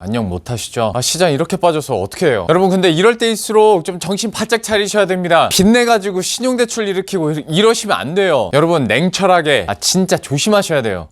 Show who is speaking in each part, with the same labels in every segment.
Speaker 1: 안녕 못하시죠? 시장 이렇게 빠져서 어떻게 해요? 여러분 근데 이럴 때일수록 좀 정신 바짝 차리셔야 됩니다. 빚내가지고 신용대출 일으키고 이러시면 안 돼요. 여러분 냉철하게 진짜 조심하셔야 돼요.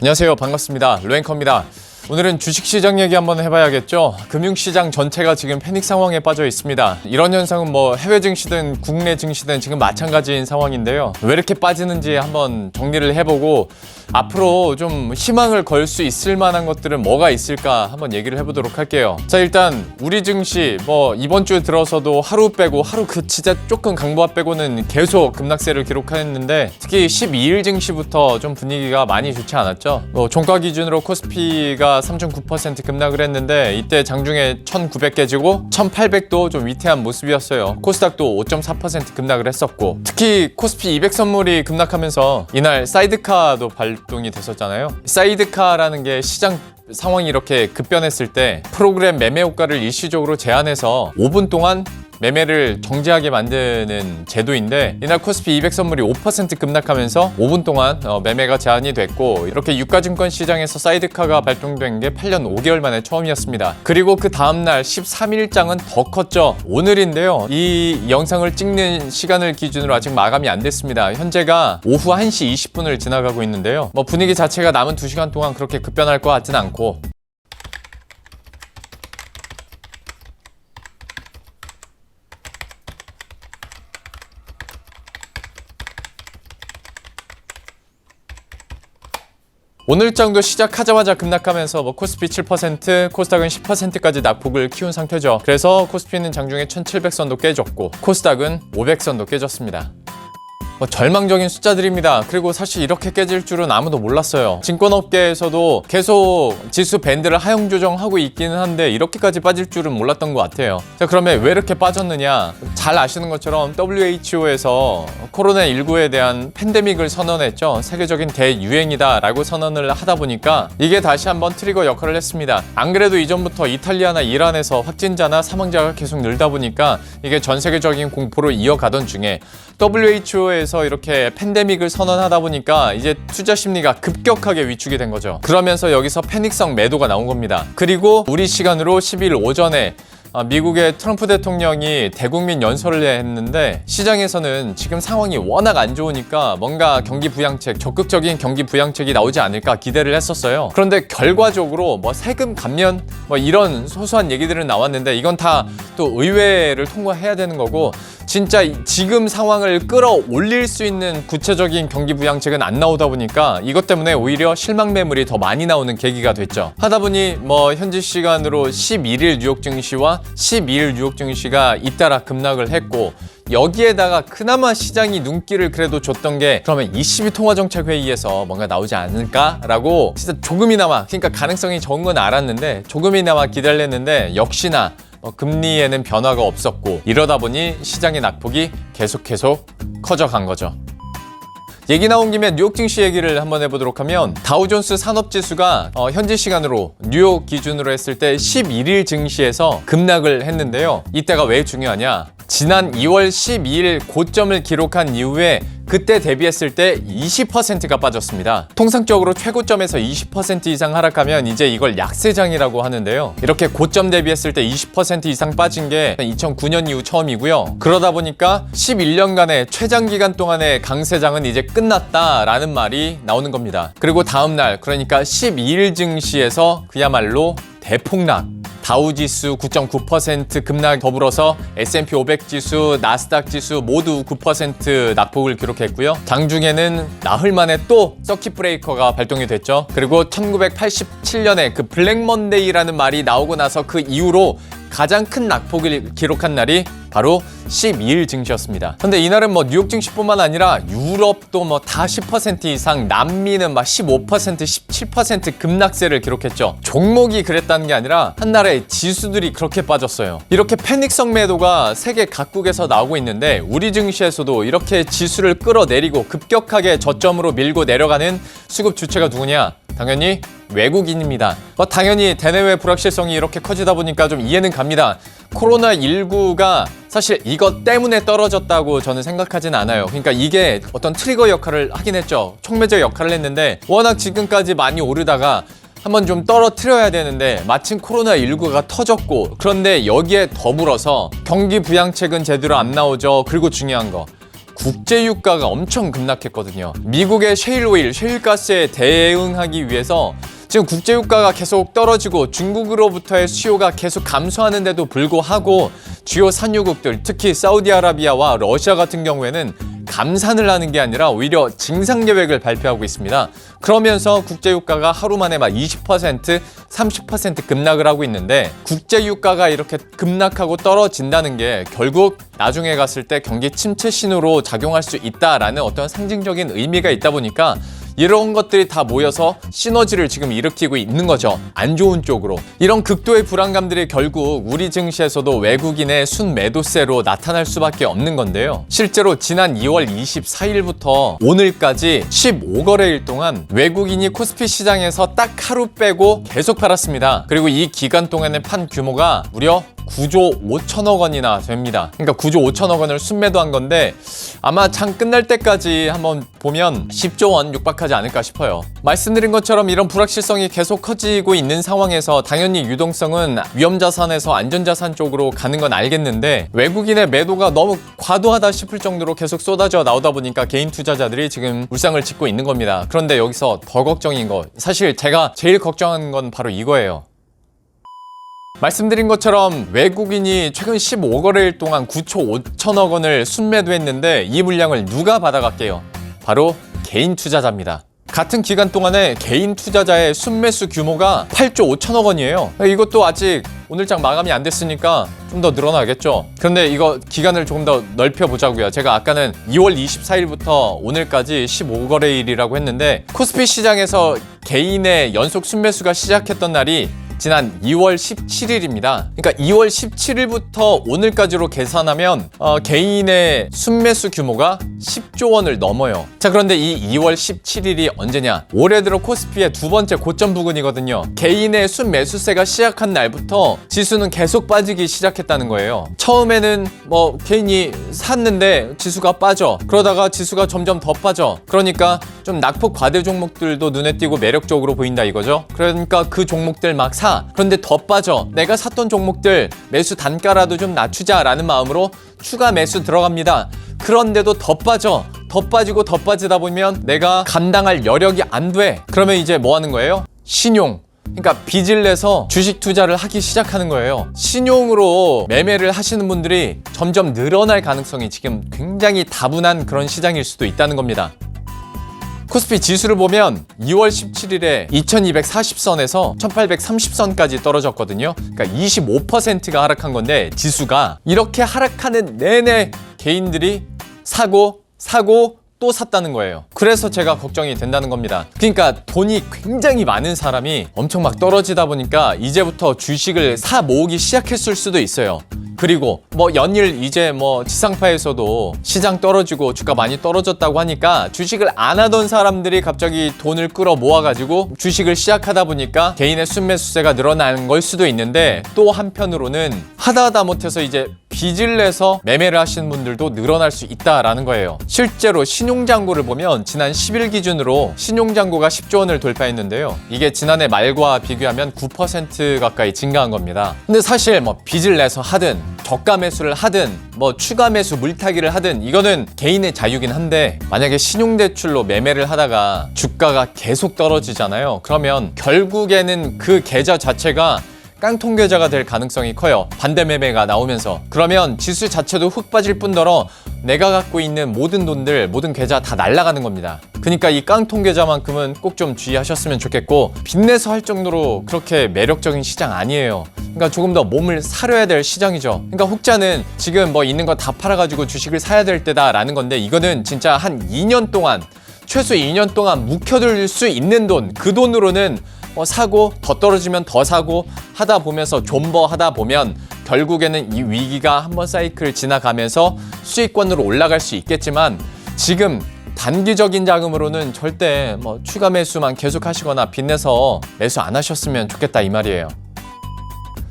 Speaker 1: 안녕하세요, 반갑습니다. 로앵커입니다. 오늘은 주식시장 얘기 한번 해봐야겠죠. 금융시장 전체가 지금 패닉 상황에 빠져 있습니다. 이런 현상은 뭐 해외 증시든 국내 증시든 지금 마찬가지인 상황인데요. 왜 이렇게 빠지는지 한번 정리를 해보고 앞으로 좀 희망을 걸 수 있을 만한 것들은 뭐가 있을까 한번 얘기를 해보도록 할게요. 자, 일단 우리 증시 뭐 이번 주 들어서도 하루 빼고 하루 진짜 조금 강보합 빼고는 계속 급락세를 기록했는데 특히 12일 증시부터 좀 분위기가 많이 좋지 않았죠. 종가 기준으로 코스피가 3.9% 급락을 했는데 이때 장중에 1,900 깨지고 1,800도 좀 위태한 모습이었어요. 코스닥도 5.4% 급락을 했었고 특히 코스피 200 선물이 급락하면서 이날 사이드카도 발동이 됐었잖아요. 사이드카라는 게 시장 상황이 이렇게 급변했을 때 프로그램 매매 효과를 일시적으로 제한해서 5분 동안 매매를 정지하게 만드는 제도인데 이날 코스피 200 선물이 5% 급락하면서 5분 동안 매매가 제한이 됐고 이렇게 유가증권 시장에서 사이드카가 발동된 게 8년 5개월 만에 처음이었습니다. 그리고 그 다음날 13일장은 더 컸죠. 오늘인데요. 이 영상을 찍는 시간을 기준으로 아직 마감이 안 됐습니다. 현재가 오후 1시 20분을 지나가고 있는데요. 분위기 자체가 남은 2시간 동안 그렇게 급변할 것 같지는 않고 오늘장도 시작하자마자 급락하면서 코스피 7%, 코스닥은 10%까지 낙폭을 키운 상태죠. 그래서 코스피는 장중에 1700선도 깨졌고 코스닥은 500선도 깨졌습니다. 절망적인 숫자들입니다. 그리고 사실 이렇게 깨질 줄은 아무도 몰랐어요. 증권업계에서도 계속 지수 밴드를 하향 조정하고 있기는 한데 이렇게까지 빠질 줄은 몰랐던 것 같아요. 자, 그러면 왜 이렇게 빠졌느냐? 잘 아시는 것처럼 WHO에서 코로나19에 대한 팬데믹을 선언했죠. 세계적인 대유행이다 라고 선언을 하다 보니까 이게 다시 한번 트리거 역할을 했습니다. 안 그래도 이전부터 이탈리아나 이란에서 확진자나 사망자가 계속 늘다 보니까 이게 전 세계적인 공포로 이어가던 중에 WHO에서 이렇게 팬데믹을 선언하다 보니까 이제 투자 심리가 급격하게 위축이 된 거죠. 그러면서 여기서 패닉성 매도가 나온 겁니다. 그리고 우리 시간으로 10일 오전에 미국의 트럼프 대통령이 대국민 연설을 했는데 시장에서는 지금 상황이 워낙 안 좋으니까 뭔가 경기 부양책, 적극적인 경기 부양책이 나오지 않을까 기대를 했었어요. 그런데 결과적으로 세금 감면 이런 소소한 얘기들은 나왔는데 이건 다 또 의회를 통과해야 되는 거고 진짜 지금 상황을 끌어올릴 수 있는 구체적인 경기 부양책은 안 나오다 보니까 이것 때문에 오히려 실망 매물이 더 많이 나오는 계기가 됐죠. 하다 보니 현지 시간으로 11일 뉴욕 증시와 12일 뉴욕 증시가 잇따라 급락을 했고 여기에다가 그나마 시장이 눈길을 그래도 줬던 게 그러면 22 통화정책회의에서 뭔가 나오지 않을까라고 진짜 조금이나마 그러니까 가능성이 적은 건 알았는데 조금이나마 기대를 했는데 역시나 금리에는 변화가 없었고 이러다 보니 시장의 낙폭이 계속 커져간 거죠. 얘기 나온 김에 뉴욕 증시 얘기를 한번 해보도록 하면 다우존스 산업지수가 현지 시간으로 뉴욕 기준으로 했을 때 11일 증시에서 급락을 했는데요. 이때가 왜 중요하냐? 지난 2월 12일 고점을 기록한 이후에 그때 대비했을 때 20%가 빠졌습니다. 통상적으로 최고점에서 20% 이상 하락하면 이제 이걸 약세장이라고 하는데요. 이렇게 고점 대비했을 때 20% 이상 빠진 게 2009년 이후 처음이고요. 그러다 보니까 11년간의 최장기간 동안의 강세장은 이제 끝났다라는 말이 나오는 겁니다. 그리고 다음날 그러니까 12일 증시에서 그야말로 대폭락. 다우지수 9.9% 급락 더불어서 S&P 500 지수, 나스닥 지수 모두 9% 낙폭을 기록했고요. 장중에는 나흘 만에 또 서킷 브레이커가 발동이 됐죠. 그리고 1987년에 그 블랙 먼데이라는 말이 나오고 나서 그 이후로 가장 큰 낙폭을 기록한 날이 바로 12일 증시였습니다. 근데 이날은 뉴욕 증시뿐만 아니라 유럽도 다 10% 이상, 남미는 15%, 17% 급락세를 기록했죠. 종목이 그랬다는 게 아니라 한나라의 지수들이 그렇게 빠졌어요. 이렇게 패닉성 매도가 세계 각국에서 나오고 있는데 우리 증시에서도 이렇게 지수를 끌어내리고 급격하게 저점으로 밀고 내려가는 수급 주체가 누구냐? 당연히 외국인입니다. 당연히 대내외 불확실성이 이렇게 커지다 보니까 좀 이해는 갑니다. 코로나19가 사실 이것 때문에 떨어졌다고 저는 생각하진 않아요. 그러니까 이게 어떤 트리거 역할을 하긴 했죠. 촉매제 역할을 했는데 워낙 지금까지 많이 오르다가 한번 좀 떨어뜨려야 되는데 마침 코로나19가 터졌고, 그런데 여기에 더불어서 경기 부양책은 제대로 안 나오죠. 그리고 중요한 거, 국제유가가 엄청 급락했거든요. 미국의 셰일 오일, 셰일가스에 대응하기 위해서 지금 국제유가가 계속 떨어지고 중국으로부터의 수요가 계속 감소하는데도 불구하고 주요 산유국들, 특히 사우디아라비아와 러시아 같은 경우에는 감산을 하는 게 아니라 오히려 증상 계획을 발표하고 있습니다. 그러면서 국제유가가 하루 만에 막 20%, 30% 급락을 하고 있는데, 국제유가가 이렇게 급락하고 떨어진다는 게 결국 나중에 갔을 때 경기 침체 신호로 작용할 수 있다라는 어떤 상징적인 의미가 있다 보니까 이런 것들이 다 모여서 시너지를 지금 일으키고 있는 거죠. 안 좋은 쪽으로. 이런 극도의 불안감들이 결국 우리 증시에서도 외국인의 순매도세로 나타날 수밖에 없는 건데요. 실제로 지난 2월 24일부터 오늘까지 15거래일 동안 외국인이 코스피 시장에서 딱 하루 빼고 계속 팔았습니다. 그리고 이 기간 동안에 판 규모가 무려 9조 5천억 원이나 됩니다. 그러니까 9조 5천억 원을 순매도한 건데 아마 장 끝날 때까지 한번 보면 10조 원 육박하지 않을까 싶어요. 말씀드린 것처럼 이런 불확실성이 계속 커지고 있는 상황에서 당연히 유동성은 위험자산에서 안전자산 쪽으로 가는 건 알겠는데, 외국인의 매도가 너무 과도하다 싶을 정도로 계속 쏟아져 나오다 보니까 개인 투자자들이 지금 울상을 짓고 있는 겁니다. 그런데 여기서 더 걱정인 거, 사실 제가 제일 걱정하는 건 바로 이거예요. 말씀드린 것처럼 외국인이 최근 15거래일 동안 9조 5천억 원을 순매도했는데 이 물량을 누가 받아갈게요? 바로 개인 투자자입니다. 같은 기간 동안에 개인 투자자의 순매수 규모가 8조 5천억 원이에요. 이것도 아직 오늘장 마감이 안 됐으니까 좀 더 늘어나겠죠. 그런데 이거 기간을 조금 더 넓혀보자고요. 제가 아까는 2월 24일부터 오늘까지 15거래일이라고 했는데, 코스피 시장에서 개인의 연속 순매수가 시작했던 날이 지난 2월 17일입니다. 그러니까 2월 17일부터 오늘까지로 계산하면 개인의 순매수 규모가 10조 원을 넘어요. 자, 그런데 이 2월 17일이 언제냐? 올해 들어 코스피의 두 번째 고점 부근이거든요. 개인의 순매수세가 시작한 날부터 지수는 계속 빠지기 시작했다는 거예요. 처음에는 개인이 샀는데 지수가 빠져. 그러다가 지수가 점점 더 빠져. 그러니까 좀 낙폭 과대 종목들도 눈에 띄고 매력적으로 보인다 이거죠. 그러니까 그 종목들 막 사. 그런데 더 빠져. 내가 샀던 종목들 매수 단가라도 좀 낮추자라는 마음으로 추가 매수 들어갑니다. 그런데도 더 빠져. 더 빠지고 더 빠지다 보면 내가 감당할 여력이 안 돼. 그러면 이제 뭐 하는 거예요? 신용. 그러니까 빚을 내서 주식 투자를 하기 시작하는 거예요. 신용으로 매매를 하시는 분들이 점점 늘어날 가능성이 지금 굉장히 다분한 그런 시장일 수도 있다는 겁니다. 코스피 지수를 보면 2월 17일에 2240선에서 1830선까지 떨어졌거든요. 그러니까 25%가 하락한 건데, 지수가 이렇게 하락하는 내내 개인들이 사고 또 샀다는 거예요. 그래서 제가 걱정이 된다는 겁니다. 그러니까 돈이 굉장히 많은 사람이 엄청 막 떨어지다 보니까 이제부터 주식을 사 모으기 시작했을 수도 있어요. 그리고 연일 이제 지상파에서도 시장 떨어지고 주가 많이 떨어졌다고 하니까 주식을 안 하던 사람들이 갑자기 돈을 끌어 모아가지고 주식을 시작하다 보니까 개인의 순매수세가 늘어나는 걸 수도 있는데, 또 한편으로는 하다 못해서 이제 빚을 내서 매매를 하시는 분들도 늘어날 수 있다라는 거예요. 실제로 신용잔고를 보면 지난 10일 기준으로 신용잔고가 10조 원을 돌파했는데요. 이게 지난해 말과 비교하면 9% 가까이 증가한 겁니다. 근데 사실 빚을 내서 하든 저가 매수를 하든 추가 매수 물타기를 하든 이거는 개인의 자유긴 한데, 만약에 신용대출로 매매를 하다가 주가가 계속 떨어지잖아요. 그러면 결국에는 그 계좌 자체가 깡통 계좌가 될 가능성이 커요. 반대 매매가 나오면서. 그러면 지수 자체도 훅 빠질 뿐더러 내가 갖고 있는 모든 돈들, 모든 계좌 다 날아가는 겁니다. 그러니까 이 깡통 계좌만큼은 꼭 좀 주의하셨으면 좋겠고, 빚내서 할 정도로 그렇게 매력적인 시장 아니에요. 그러니까 조금 더 몸을 사려야 될 시장이죠. 그러니까 혹자는 지금 있는 거 다 팔아가지고 주식을 사야 될 때다라는 건데, 이거는 진짜 한 2년 동안, 최소 2년 동안 묵혀둘 수 있는 돈, 그 돈으로는 사고 더 떨어지면 더 사고 하다 보면서 존버하다 보면 결국에는 이 위기가 한번 사이클 지나가면서 수익권으로 올라갈 수 있겠지만, 지금 단기적인 자금으로는 절대 추가 매수만 계속 하시거나 빚내서 매수 안 하셨으면 좋겠다 이 말이에요.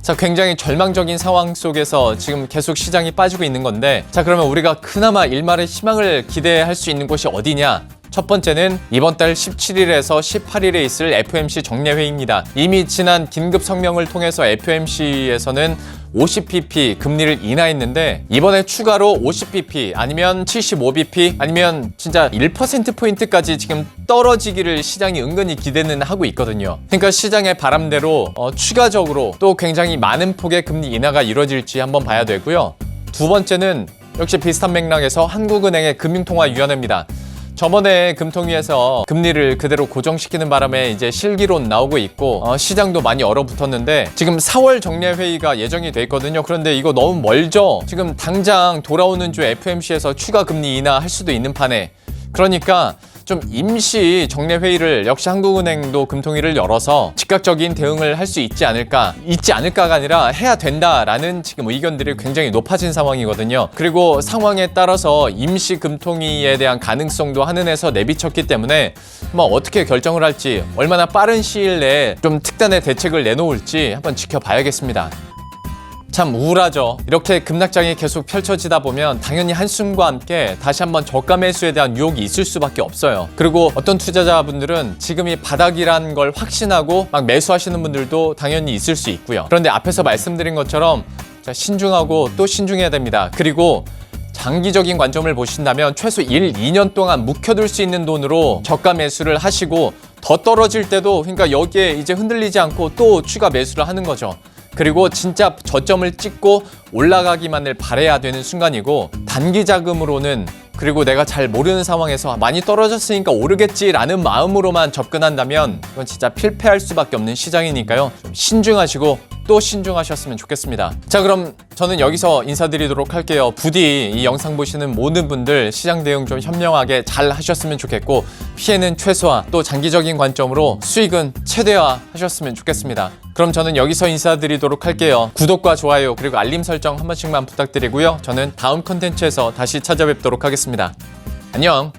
Speaker 1: 자, 굉장히 절망적인 상황 속에서 지금 계속 시장이 빠지고 있는 건데, 자, 그러면 우리가 그나마 일말의 희망을 기대할 수 있는 곳이 어디냐? 첫 번째는 이번 달 17일에서 18일에 있을 FOMC 정례회의입니다. 이미 지난 긴급 성명을 통해서 FOMC에서는 50bp 금리를 인하했는데, 이번에 추가로 50bp 아니면 75bp 아니면 진짜 1%포인트까지 지금 떨어지기를 시장이 은근히 기대는 하고 있거든요. 그러니까 시장의 바람대로 추가적으로 또 굉장히 많은 폭의 금리 인하가 이루어질지 한번 봐야 되고요. 두 번째는 역시 비슷한 맥락에서 한국은행의 금융통화위원회입니다. 저번에 금통위에서 금리를 그대로 고정시키는 바람에 이제 실기론 나오고 있고 시장도 많이 얼어붙었는데, 지금 4월 정례회의가 예정이 돼 있거든요. 그런데 이거 너무 멀죠? 지금 당장 돌아오는 주 FOMC에서 추가 금리 인하할 수도 있는 판에, 그러니까 좀 임시 정례회의를 역시 한국은행도 금통위를 열어서 즉각적인 대응을 할 수 있지 않을까가 아니라 해야 된다라는 지금 의견들이 굉장히 높아진 상황이거든요. 그리고 상황에 따라서 임시 금통위에 대한 가능성도 한은에서 내비쳤기 때문에 뭐 어떻게 결정을 할지, 얼마나 빠른 시일 내에 좀 특단의 대책을 내놓을지 한번 지켜봐야겠습니다. 참 우울하죠. 이렇게 급락장이 계속 펼쳐지다 보면 당연히 한숨과 함께 다시 한번 저가 매수에 대한 유혹이 있을 수밖에 없어요. 그리고 어떤 투자자분들은 지금이 바닥이란 걸 확신하고 막 매수하시는 분들도 당연히 있을 수 있고요. 그런데 앞에서 말씀드린 것처럼 신중하고 또 신중해야 됩니다. 그리고 장기적인 관점을 보신다면 최소 1, 2년 동안 묵혀둘 수 있는 돈으로 저가 매수를 하시고, 더 떨어질 때도 그러니까 여기에 이제 흔들리지 않고 또 추가 매수를 하는 거죠. 그리고 진짜 저점을 찍고 올라가기만을 바라야 되는 순간이고, 단기 자금으로는, 그리고 내가 잘 모르는 상황에서 많이 떨어졌으니까 오르겠지라는 마음으로만 접근한다면 이건 진짜 필패할 수밖에 없는 시장이니까요. 좀 신중하시고 또 신중하셨으면 좋겠습니다. 자, 그럼 저는 여기서 인사드리도록 할게요. 부디 이 영상 보시는 모든 분들 시장 대응 좀 현명하게 잘 하셨으면 좋겠고, 피해는 최소화, 또 장기적인 관점으로 수익은 최대화 하셨으면 좋겠습니다. 그럼 저는 여기서 인사드리도록 할게요. 구독과 좋아요 그리고 알림 설정 한 번씩만 부탁드리고요. 저는 다음 컨텐츠에서 다시 찾아뵙도록 하겠습니다. 안녕.